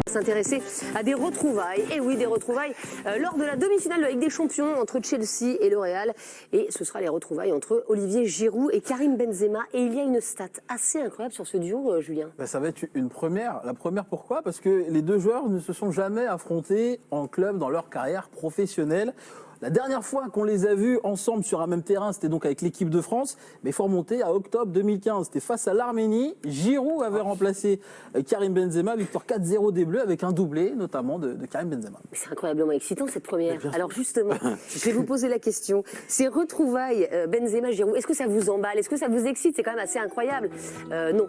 S'intéresser à des retrouvailles, et oui des retrouvailles lors de la demi-finale de la Ligue des Champions entre Chelsea et le Real, et ce sera les retrouvailles entre Olivier Giroud et Karim Benzema, et il y a une stat assez incroyable sur ce duo, Julien. Ça va être une première. La première pourquoi? Parce que les deux joueurs ne se sont jamais affrontés en club dans leur carrière professionnelle. La dernière fois qu'on les a vus ensemble sur un même terrain, c'était donc avec l'équipe de France, mais il faut remonter à octobre 2015. C'était face à l'Arménie. Giroud avait remplacé Karim Benzema, victoire 4-0 des Bleus avec un doublé, notamment de Karim Benzema. C'est incroyablement excitant cette première. Alors justement, je vais vous poser la question. Ces retrouvailles Benzema-Giroud, est-ce que ça vous emballe? Est-ce que ça vous excite? C'est quand même assez incroyable. Non.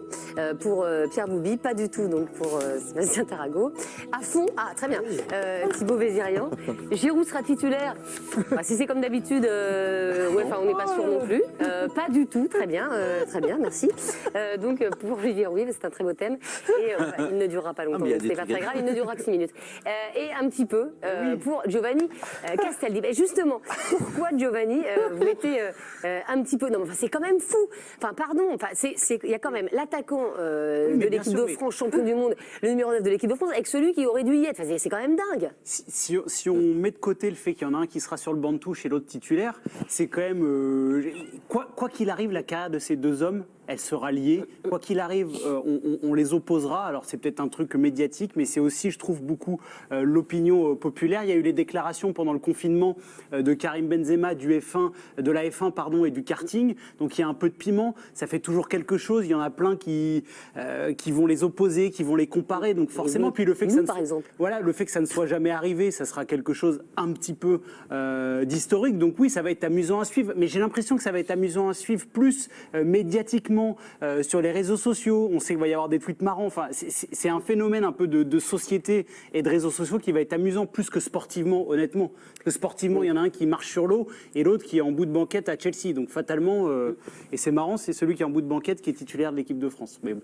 Pour Pierre Boubi, pas du tout. Donc pour Sébastien Tarago. À fond, très bien. Thibaut Vézirian. Giroud sera titulaire. Si c'est comme d'habitude, on n'est pas sûr non plus. Pas du tout, très bien, merci. Donc pour Olivier, oui, c'est un très beau thème. Et il ne durera pas longtemps, c'est pas très grave, il ne durera que 6 minutes. Et un petit peu pour Giovanni Castaldi. Justement, pourquoi Giovanni, vous mettez un petit peu... Non, c'est quand même fou. Pardon, il y a quand même l'attaquant de l'équipe de France, champion du monde, le numéro 9 de l'équipe de France, avec celui qui aurait dû y être. C'est quand même dingue. Si on met de côté le fait qu'il y en a un qui sera sur le banc de touche et l'autre titulaire, c'est quand même... Quoi qu'il arrive, la carrière de ces deux hommes, elle sera liée. Quoi qu'il arrive, on les opposera. Alors c'est peut-être un truc médiatique, mais c'est aussi, je trouve, beaucoup l'opinion populaire. Il y a eu les déclarations pendant le confinement de Karim Benzema, de la F1 pardon, et du karting. Donc il y a un peu de piment. Ça fait toujours quelque chose. Il y en a plein qui vont les opposer, qui vont les comparer. Donc forcément, puis le fait que le fait que ça ne soit jamais arrivé, ça sera quelque chose un petit peu d'historique. Donc oui, ça va être amusant à suivre. Mais j'ai l'impression que ça va être amusant à suivre plus médiatiquement. Sur les réseaux sociaux, on sait qu'il va y avoir des tweets marrants. C'est un phénomène un peu de société et de réseaux sociaux qui va être amusant plus que sportivement, honnêtement. Parce que sportivement, il y en a un qui marche sur l'eau et l'autre qui est en bout de banquette à Chelsea. Donc fatalement, et c'est marrant, c'est celui qui est en bout de banquette qui est titulaire de l'équipe de France. Mais bon.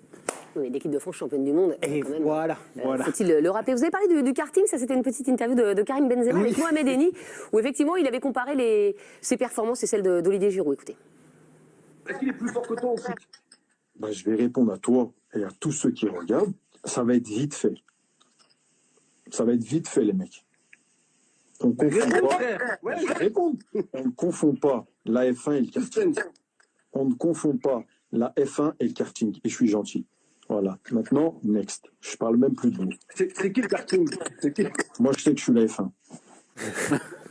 Oui, l'équipe de France championne du monde. Et quand même, voilà. Faut-il le rappeler? Vous avez parlé du karting, ça c'était une petite interview de Karim Benzema avec Mohamed Eni, où effectivement il avait comparé ses performances et celles d'Olivier Giroud. Écoutez. Est-ce qu'il est plus fort que toi au foot? Je vais répondre à toi et à tous ceux qui regardent. Ça va être vite fait. Ça va être vite fait, les mecs. On confond pas. Je vais répondre. On ne confond pas la F1 et le karting. On ne confond pas la F1 et le karting. Et je suis gentil. Voilà. Maintenant, next. Je parle même plus de vous. C'est qui le karting? Moi, je sais que je suis la F1.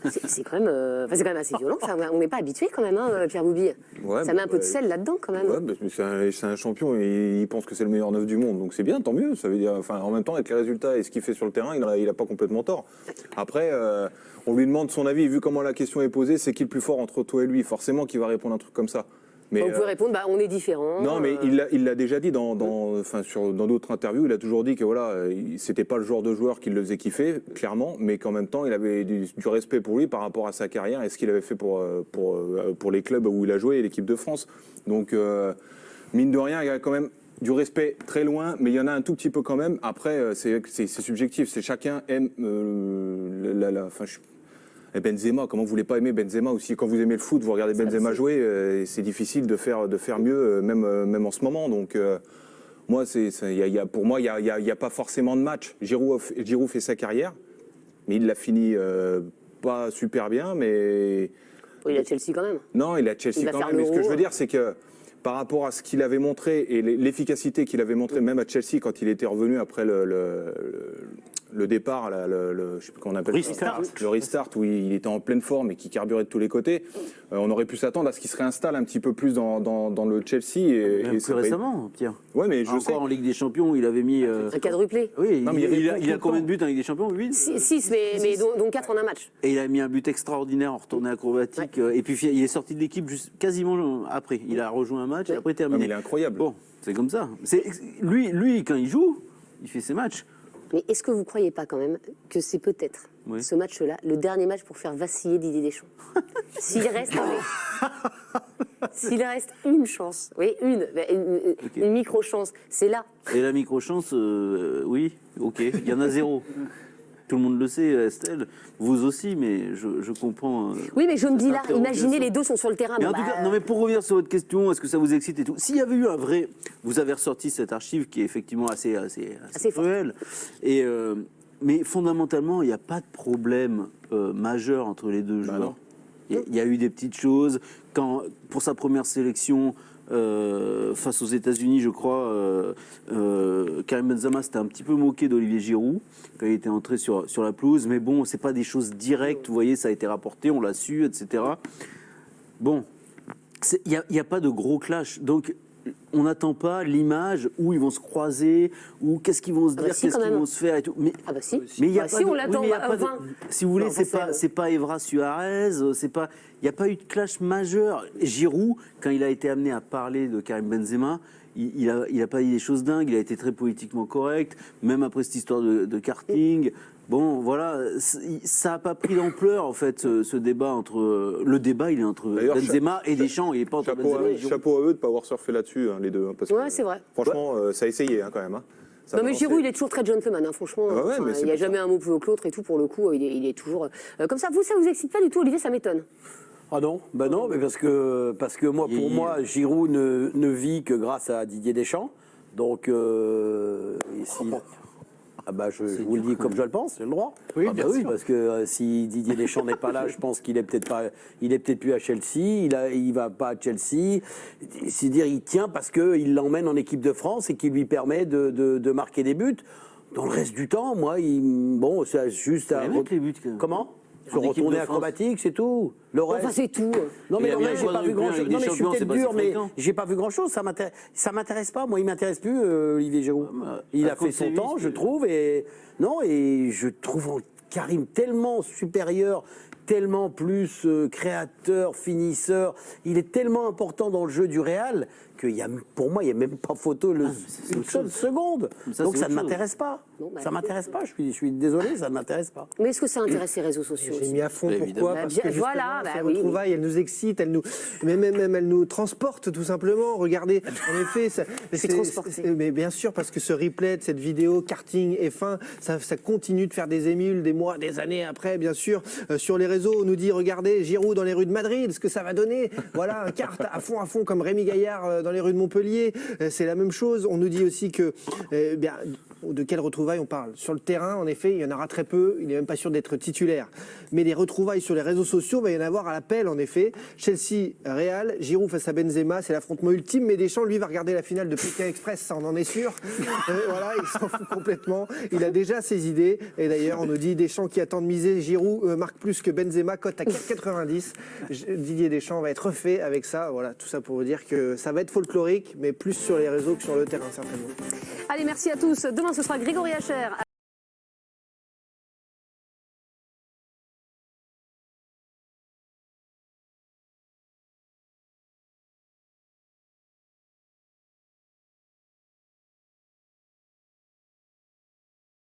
C'est quand même assez violent. On n'est pas habitué quand même, Pierre Boubi. Ouais, ça met un peu de sel là-dedans quand même. Ouais, c'est un champion et il pense que c'est le meilleur neuf du monde, donc c'est bien, tant mieux. Ça veut dire, en même temps, avec les résultats et ce qu'il fait sur le terrain, il a pas complètement tort. Après, on lui demande son avis. Vu comment la question est posée, c'est qui le plus fort entre toi et lui? Forcément, qu'il va répondre un truc comme ça. Mais, on peut répondre, on est différents. Non, mais il l'a déjà dit dans d'autres interviews. Il a toujours dit que c'était pas le genre de joueur qui le faisait kiffer, clairement, mais qu'en même temps, il avait du respect pour lui par rapport à sa carrière et ce qu'il avait fait pour les clubs où il a joué et l'équipe de France. Donc, mine de rien, il y a quand même du respect très loin, mais il y en a un tout petit peu quand même. Après, c'est subjectif. C'est chacun aime et Benzema, comment vous voulez pas aimer Benzema aussi? Quand vous aimez le foot, vous regardez Benzema jouer, c'est difficile de faire mieux, même en ce moment. Donc, moi, pour moi, il y a pas forcément de match. Giroud fait sa carrière, mais il l'a fini pas super bien, mais... Il est à Chelsea quand même. Non, il est à Chelsea quand même. Mais ce que je veux dire, c'est que par rapport à ce qu'il avait montré et l'efficacité qu'il avait montré même à Chelsea quand il était revenu après le départ, je sais plus comment on appelle ça, le restart, où il était en pleine forme et qui carburait de tous les côtés, on aurait pu s'attendre à ce qu'il se réinstalle un petit peu plus dans le Chelsea. Et plus récemment, Pierre. Ouais, mais je sais. En Ligue des Champions, il avait mis... un quadruplé. Oui, il a combien de buts en Ligue des Champions? 8 6, mais dont 4 en un match. Et il a mis un but extraordinaire en retournée acrobatique. Ouais. Et puis il est sorti de l'équipe quasiment après. Il a rejoint un match et après terminé. Mais il est incroyable. Bon, c'est comme ça. Lui, quand il joue, il fait ses matchs. Mais est-ce que vous ne croyez pas quand même que c'est peut-être ce match-là, le dernier match pour faire vaciller Didier Deschamps? S'il reste une chance, une micro-chance, c'est là. Et la micro-chance, oui, ok, il y en a 0. Tout le monde le sait, Estelle, vous aussi, mais je comprends. Oui, mais je me dis là, interrogation. imaginez les deux sont sur le terrain. Mais bon, en tout bah, cas, non mais pour revenir sur votre question, est-ce que ça vous excite et tout? S'il y avait eu un vrai, vous avez ressorti cette archive qui est effectivement assez cruelle. Et mais fondamentalement, il n'y a pas de problème majeur entre les deux joueurs. non. Il y a eu des petites choses quand pour sa première sélection. Face aux États-Unis, je crois, Karim Benzema s'était un petit peu moqué d'Olivier Giroud quand il était entré sur la pelouse. Mais bon, c'est pas des choses directes. Vous voyez, ça a été rapporté, on l'a su, etc. Bon, il n'y a pas de gros clash. Donc, on n'attend pas l'image où ils vont se croiser, ou qu'est-ce qu'ils vont se dire, si, qu'est-ce quand qu'ils même. vont se faire et tout. Mais Ah bah si. il y a Bah pas si, de- on l'attend. oui, mais il y a pas de- Enfin, si vous voulez, non, c'est pas Evra Suarez, c'est pas. Il n'y a pas eu de clash majeur. Giroud, quand il a été amené à parler de Karim Benzema, il a pas dit des choses dingues. Il a été très politiquement correct, même après cette histoire de karting. Bon, voilà, ça n'a pas pris d'ampleur en fait ce débat entre. Le débat, il est entre D'ailleurs, Benzema et Deschamps. Il n'est pas entre Benzema et Giroud. Chapeau à eux de ne pas avoir surfé là-dessus, hein, les deux. Parce Ouais, que, c'est vrai. Franchement, ça a essayé hein, quand même. Hein. Ça Non a mais balancé. Giroud, il est toujours très gentleman, hein, franchement. Ah ouais, Enfin, mais c'est il n'y a pour ça. jamais un mot plus haut que l'autre et tout. Pour le coup, il est toujours comme ça. Vous, ça vous excite pas du tout, Olivier? Ça m'étonne. Ah non, ben non, mais parce que moi, pour moi, Giroud ne vit que grâce à Didier Deschamps. Donc, ah bah je vous le dis comme je le pense, j'ai le droit. Oui, Ah bah bien sûr. parce que si Didier Deschamps n'est pas là, je pense qu'il est peut-être plus à Chelsea. Il va pas à Chelsea. C'est dire, il tient parce que il l'emmène en équipe de France et qui lui permet de marquer des buts. Dans le reste du temps, moi, bon, c'est juste à Il met les buts, quand même. comment se En équipe retourner de France. acrobatique, c'est tout. Le reste. Enfin, c'est tout. Non mais Il a bien j'ai joué pas dans vu le grand club chose. avec Non des mais je suis champions, peut-être c'est pas dur, si mais fréquent. j'ai pas vu grand chose. Ça m'intéresse pas. Moi, il m'intéresse plus Olivier Giroud. Il a fait son Séville, temps, je c'est- trouve, et je trouve Karim tellement supérieur, tellement plus créateur, finisseur. Il est tellement important dans le jeu du Real que pour moi, il n'y a même pas photo une seule seconde. Ça, Donc c'est ça autre ne chose. m'intéresse pas. Bon, bah, Ça m'intéresse pas. Je suis désolé, ça ne m'intéresse pas. Mais est-ce que ça intéresse les réseaux sociaux J'ai aussi? mis à fond. Bah, Pourquoi? évidemment. Parce Bah, que bien, voilà, justement, bah ces oui, retrouvailles, elles nous excitent, même elles nous transportent tout simplement. Regardez, en effet, Je suis transportée. mais bien sûr, parce que ce replay de cette vidéo karting F1, ça continue de faire des émules des mois, des années après, bien sûr. Sur les réseaux, on nous dit, regardez, Giroud dans les rues de Madrid, ce que ça va donner. Voilà, un kart à fond, comme Rémi Gaillard dans les rues de Montpellier. C'est la même chose. On nous dit aussi que, bien, de quelles retrouvailles on parle? Sur le terrain, en effet, il y en aura très peu. Il n'est même pas sûr d'être titulaire. Mais les retrouvailles sur les réseaux sociaux, il va y en avoir à l'appel, en effet. Chelsea, Real, Giroud face à Benzema, c'est l'affrontement ultime. Mais Deschamps, lui, va regarder la finale de Pékin Express, ça, on en est sûr. Voilà, il s'en fout complètement. Il a déjà ses idées. Et d'ailleurs, on nous dit Deschamps qui attend de miser. Giroud marque plus que Benzema, cote à 4,90. Didier Deschamps va être refait avec ça. Voilà, tout ça pour vous dire que ça va être folklorique, mais plus sur les réseaux que sur le terrain, certainement. Allez, merci à tous. Demain, ce sera Grégory Hacher.